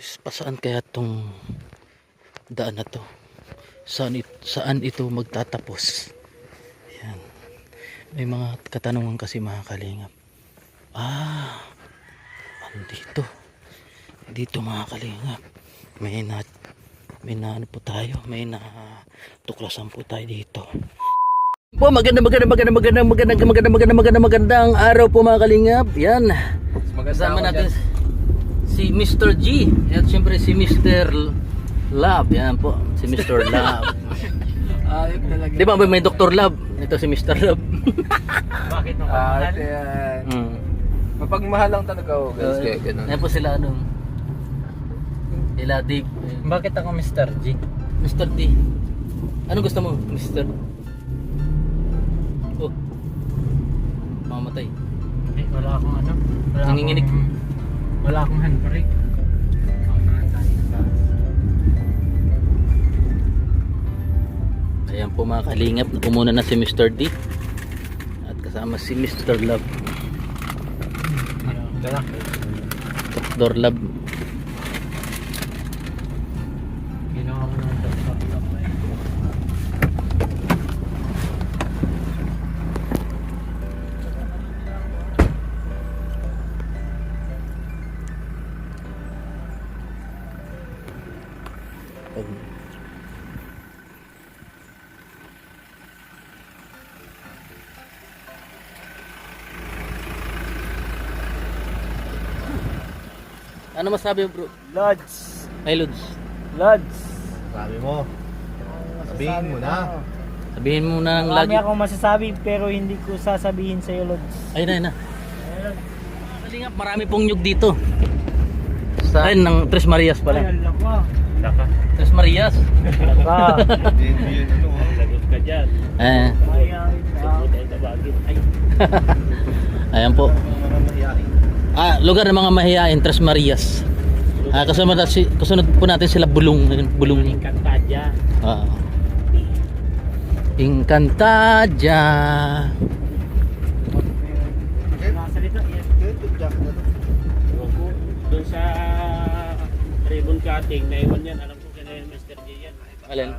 Pasaan kaya tong daan na to? Saan ito magtatapos? Yan. May mga katanungan kasi mga kalingap. Andito. Dito mga kalingap. May na ano po tayo. May na tuklasan po tayo dito. Po, magandang araw po mga kalingap. Yan. Kasama natin si Mr. G at syempre si Mr. Love. Yan po, si Mr. Love. Di ba may Dr. Love? Ito si Mr. Love. Bakit mapagmahal? Mapagmahal lang talaga ako guys. Kaya ganun. Yan po sila Ila Dave. Bakit ako Mr. G? Mr. D. Ano gusto mo, Mr.? Oh. Mamamatay. Eh, wala akong ano. Nanginginig. Wala akong handbrake. Ayan po mga kalingap, umuna na si Mr. D at kasama si Mr. Love. Dr. Love. Ginawa mo ng top. Ano masabi mo, bro? Lods. Hey, Lods. Lods. Sabi mo. Sabihin mo na. Sabihin mo na ng Marami lagi. akong masasabi pero hindi ko sasabihin sa iyo, Lods. Ayun na. Kalingap, marami pong nyug dito. Ayun, ng Tres Marias pala. Ay, alak Laka. Tres Marias. ka. Lagot ka dyan. Eh, Tayo tabagin. Ay. ayan po. Lugar ng mga mahihain, Tres Marias. Kasunod po natin sila Bulong. Bulong. Kantadya. Encantadia. Nasalita yan. Doon sa ribbon cutting, naiwan yan. Alam ko kaya yung Mr. J yan. Alin?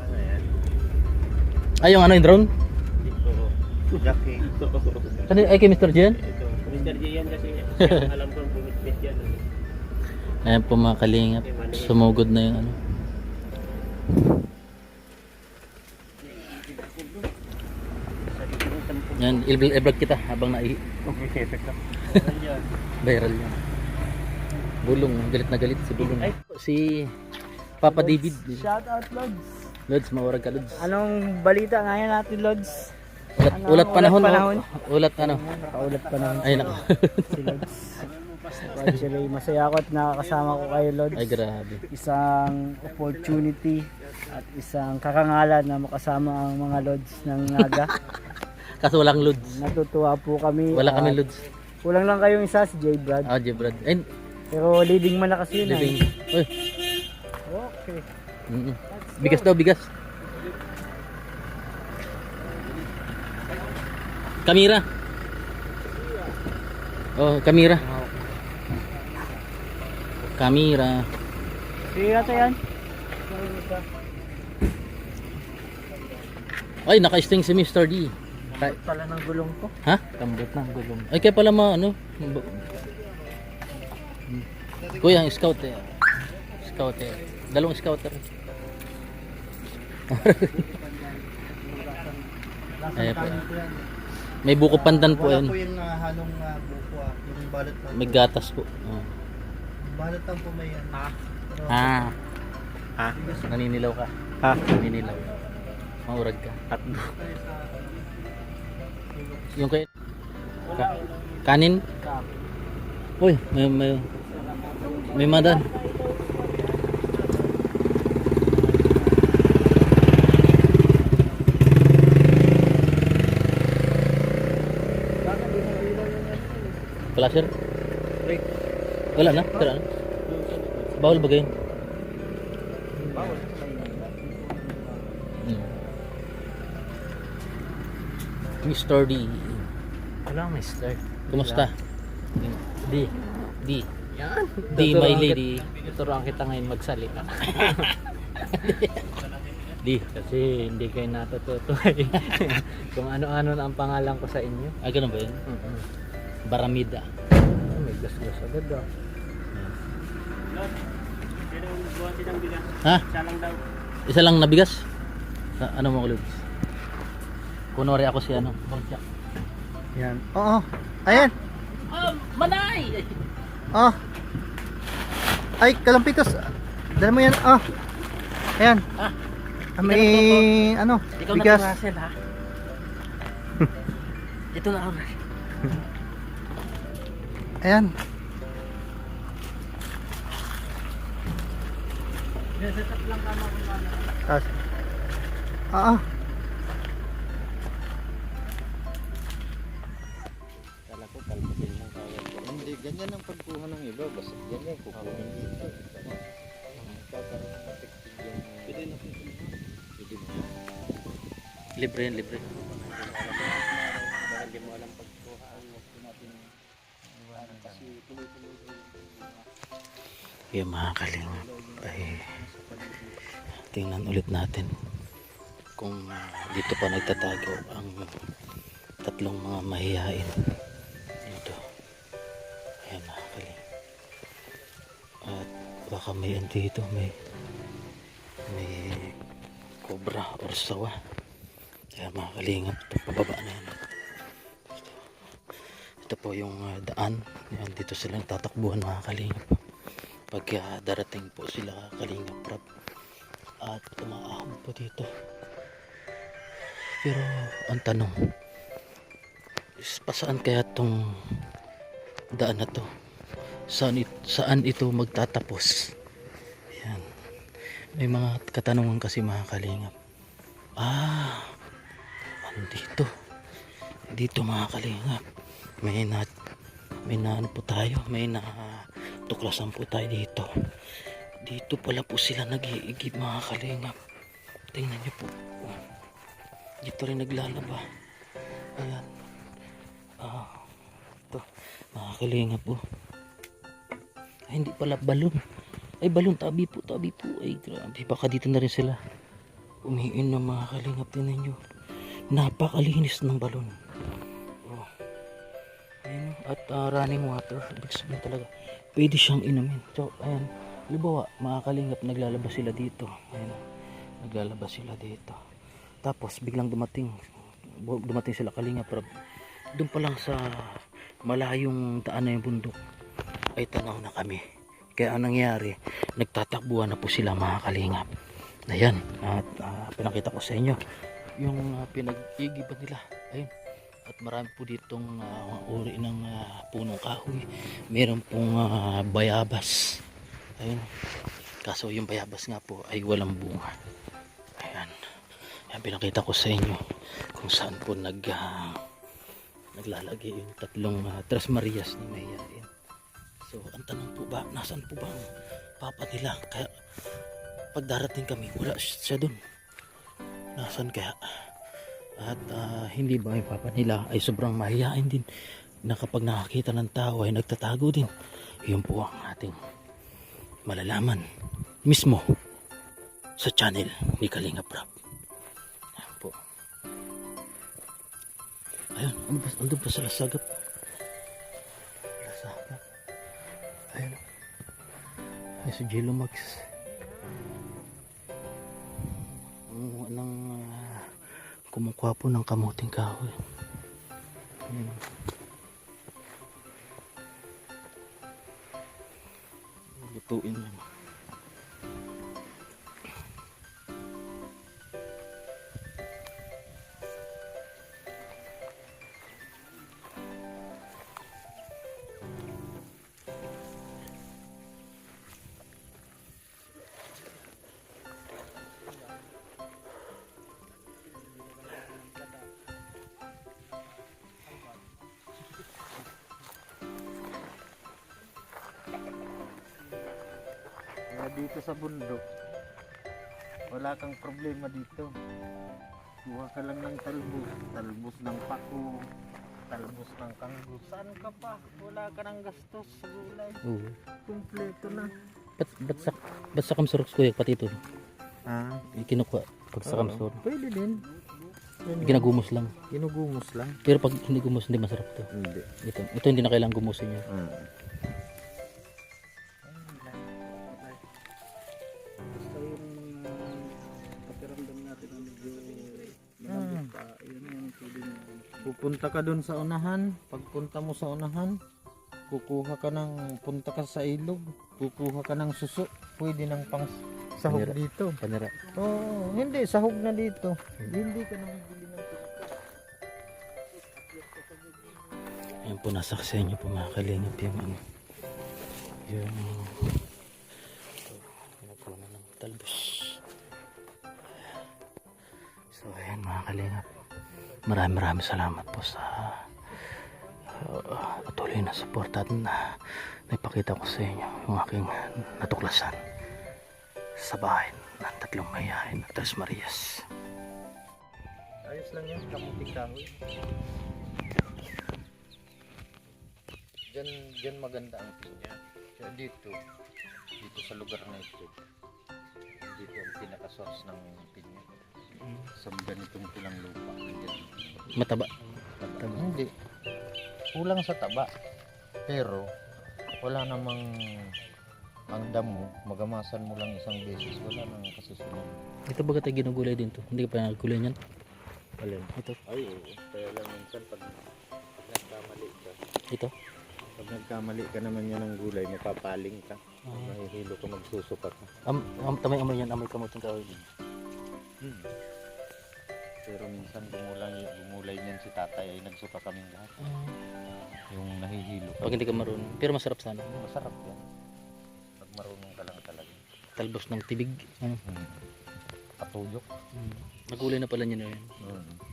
Yung ano yung drone? Ito. Jackie. Ano ay kay Mr. Jen? Ito. Mr. J yan kasi siya, alam ko bumitbit yan. Ayan po mga kalingap. Sumugod na yung ano. Yan, i-vlog kita habang naihi. Viral yan. Bulong, galit na galit si Bulong. Si Papa David. Shout out, Lods. Lods, maurag ka Lods. Anong balita ngayon natin, Lods? Ulat panahon. panahon? Ulat ano. Nakaulat pa naman Ay nako. si Lods. Actually, masaya ako at nakakasama ko kayo, Lods. Ay grabe. Isang opportunity at isang kakangalan na makasama ang mga Lods ng Naga. Kaso walang Lods. Natutuwa po kami. Wala kami at Lods. Kulang lang kayong isa, si J. Brad. Jebrad. Ay, Pero leading man na kasi yun. living. Uy. Okay. Bigas daw, bigas. Kamera. Oh, kamera. Kamera. Sige natin yan. Ay, naka-sting si Mr. D. Pala ng gulong ko. Ha? Kambot ng gulong. Ay, kaya pala Kuya, ang scout eh. Scout eh. Dalawang scouter. Ayan po. May buko pandan po Wala yan. po yung halong buko. Yung balot lang. May gatas po. Oh. Balot lang po may yan. Ha? Naninilaw ka? Ha? Naninilaw. Maurag ka. Tatlo. Yung kay kanin? Uy, may madan. Flasher? Wala na? Tira na? Bawal ba ganyan? Bawal. Mr. D. Wala, Mr. Kumusta? D. Yan. Di my lady. Tuturuan kita ngayon magsalita. Di. Kasi hindi kayo natututo eh. Kung ano-ano na ang pangalan ko sa inyo. Ah, ganun ba yun? Baramida. May gas-gas agad ah. Ha? Siya lang daw. Isa lang nabigas? Ano mo ulit? Kunwari ako si ano? Bangkyak. Yan. Oo. Ayan. Manay! Oh. Ay, kalampitos. Dala mo yan. Oh. Ayan. Ah. May ano, Ikaw bigas. na Russell ha? Ito na ako. Ayan. Tas. Ah. Kala ko kalbutin lang kaya ko. Hindi, ganyan ang pagkuha ng iba. Basta ganyan kukunin dito. Kakaroon ng effective yung... Pwede na. Pwede mo. Libre yan, libre. Dahil di mo alam pagkuha. Kasi tuloy-tuloy. Yung mga kalingap ay tingnan ulit natin kung dito pa nagtatago ang tatlong mga mahihain dito. Ayan mga kalingap. At baka may dito, may cobra or sawa. Ayan mga kalingap, ito pababa na yan. Ito po yung daan. Ayan, dito sila tatakbuhan mga kalingap pag darating po sila Kalingap Rab at umaahon po dito. Pero ang tanong is pasaan kaya tong daan na to? Saan ito magtatapos? Yan. May mga katanungan kasi mga Kalingap. Andito. Dito mga Kalingap. May na ano po tayo, may na tuklasan po tayo dito. Dito pala po sila nag-iigib mga Kalingap. Tingnan nyo po. Dito rin naglalaba. Ayan. Ito mga Kalingap po. Ay, hindi pala balon. Ay, balon, tabi po. Ay, grabe. Baka dito na rin sila umiin ng mga Kalingap. Tingnan nyo. Napakalinis ng balon. Ayan, at running water. Ibig sabihin talaga pwede siyang inumin. So ayan, halimbawa mga Kalingap naglalaba sila dito. Ayan, naglalaba sila dito. Tapos biglang dumating sila Kalingap Rab. Doon pa lang sa malayong daan na yung bundok ay tanaw na kami. Kaya ang nangyari, nagtatakbuhan na po sila mga Kalingap. Ayan, at pinakita ko sa inyo yung pinag-igiban nila. Ayun. At marami po ditong uri ng punong kahoy. Meron pong bayabas. Ayun. Kaso yung bayabas nga po ay walang bunga. Ayan. Ayan, pinakita ko sa inyo kung saan po naglalagay yung tatlong Tres Marias ni Mayayain. So ang tanong po ba, nasaan po ba ang papa nila? Kaya pag darating kami, wala siya dun. Nasaan kaya? At hindi ba yung papa nila ay sobrang mahihain din na kapag nakakita ng tao ay nagtatago din. Yun po ang ating malalaman mismo sa channel ni Kalingap Rab. Ayan po. Ayun, andun pa sa lasagap. Ayun. Ay, si Jello Max. Kumukuha po ng kamuting kahoy. Ayan. Lutuin mo. Dito sa bundok, wala kang problema dito. Kuha ka lang ng talbos ng pako, Talbos ng kanggo. Saan ka pa? Wala ka ng gastos sa gulay. Oo. Kumpleto na. Ba't sa kamsurok kuya, pati ito? Ah, Kinukuha pag sa kamsurok. pwede din. Ginagumos lang. Ginugumos lang. Pero pag hindi gumos, hindi masarap to. Hindi. Ito hindi na kailangang gumusin niya. Basta yung pakiramdam natin na medyo malambot pa, yun yung feeling mo. Pupunta ka doon sa unahan. Pagpunta mo sa unahan, punta ka sa ilog, kukuha ka ng suso. Pwede ng pang sahog Panira. dito. Panira. Oo, hindi, sahog na dito. Hindi ka na bibili ng Ayan po, nasaksihan niyo po mga kalingap yung ano. Yung ginagawa na ng talbos. So ayan mga kalingap. Maraming salamat po sa patuloy na suporta at naipakita ko sa inyo yung aking natuklasan sa bahay ng tatlong mayayain ng Tres Marias. ayos lang yan, kamuting kahoy. Diyan maganda ang pinya. Kaya dito sa lugar na ito, dito ang pinaka-source ng pinya. Sa ganitong tulang lupa. Diyan. Mataba. Hindi. Kulang sa taba. Pero wala namang ang damo, magamasan mo lang isang beses, wala nang kasusunod. Ito baga tayo ginugulay din to. Hindi ka pa nagkulay niyan. Alin? Ito. Ay, kaya lang minsan pag nagkamali ka. Ito. Pag nagkamali ka naman yan ng gulay, mapapaling ka. Mahihilo ka, magsusuka ka. Tamay amoy yan, amoy kamuting kahoy. Pero minsan gumulay niyan si tatay ay nagsuka kaming lahat. Yung nahihilo ka. Pag hindi ka marunong. Pero masarap sana. Masarap yan. Pag marunong ka lang talaga. Talbos ng tibig. Ano? Patuyok. Nagulay na pala niya na yun.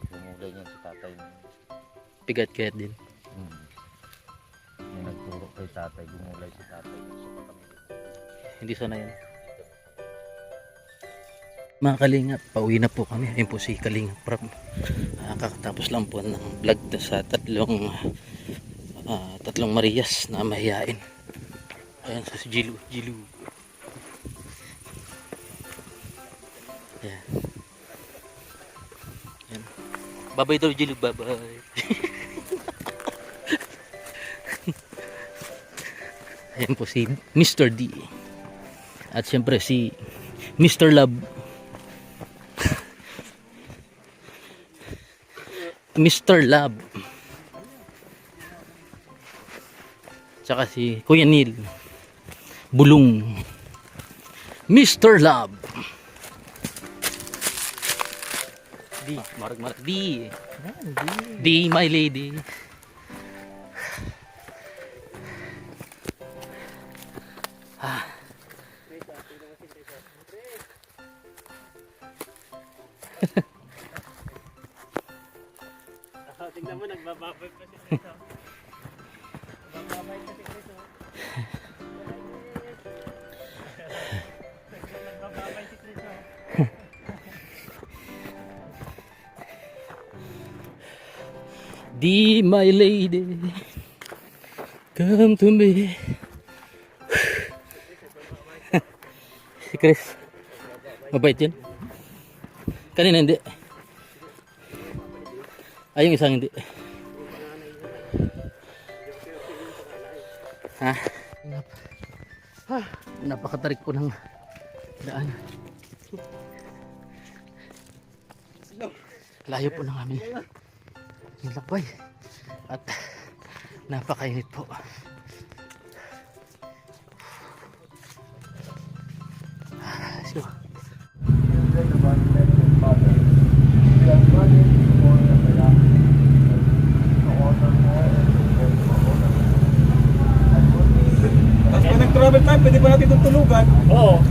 Gumulay niyan si tatay. Pigat-kayat din. Yung nagturo kay tatay, gumulay si tatay. Nagsuka kami. Hindi sana yan. Mga kalingap, pauwi na po kami. Ayun po si Kalingap Prab. Kakatapos lang po ng vlog na sa tatlong Marias na mahihain. Ayan sa si Jilu. Ayan. Ayan. Babay daw Jilu, babay. Ayan po si Mr. D. At siyempre si Mr. Love. Mr. Love. Tsaka si Kuya Neil Bulong. Mr. Love. D. Marag. D. D, my lady. Tingnan mo, nagbababay pa si Chris. Nagbababay pa si Chris. Nagbababay si Chris. Di my lady, come to me. Si Chris, mabait yun. Kanina hindi. Ay, yung isang hindi. Ha? Napakatarik po ng daan. Layo po ng amin nilakbay. At napakainit po. Let's go. Pag nag-travel time, pwede ba natin itong tulugan? Oo.